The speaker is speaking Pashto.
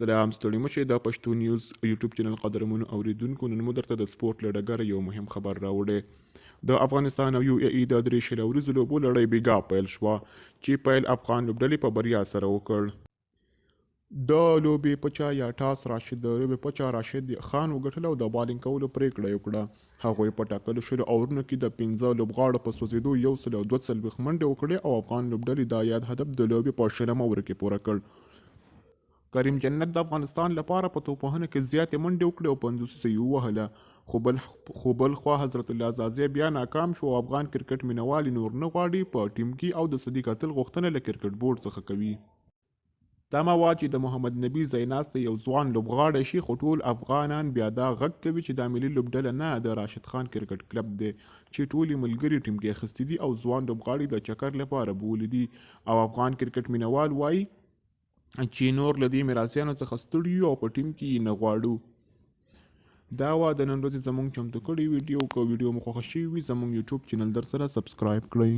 سلام ستړي مشه د پښتو نیوز یوټیوب چینل قدرمنو اوریدونکو نن مو درته د سپورت له ډګره یو مهم خبر راوړی د افغانستان او یو ای د درې شل ورځو لوبو لړۍ بیګا پیل شوه چې پیل افغان لوبډلې په بریا سره وکړ د لوبې په چا یا ټاس راشد د لوبې په چا راشد خان وګټل او د بالینګ کولو پریکړه یې وکړه هغوی په ټاکلو شلو اورونو کې د 15 لوبغاړو په سوځېدو 142 منډې وکړې او افغان لوبډلې دا یاد هدف د لوبې په شلمه اوور کې پوره کړ کریم جنت د افغانستان لپاره په توپوهنه کې زیاتې منډې وکړې او 50 یې ووهله خو بل خوا حضرت الله زازی بیا ناکام شو او افغان کرکټ مینوال نور نه غواړي په ټیم کې او د صدیق اتل غوښتنه له کرکټ بورډ څخه کوي تمه وا چې د محمد نبی ځایناستی یو ځوان لوبغاړی شي خو ټول افغانان بیا دا غږ کوي چې دا ملي لوبډله نه د راشد خان کرکټ کلب دی چې ټولې ملګري ټیم کې اخیستي دي او ځوان لوبغاړي د چکر لپاره بولي دي او افغان کرکټ مینوال وایي چې نور له دې میراثیانو څخه ستړي یو او په ټیم کې یې نه غواړو دا وا د نن ورځې زموږ چمتو کړی ویډیو که ویډیو مو خوښه شوې وي زموږ یوټیوب چینل در سره سبسکرایب کړئ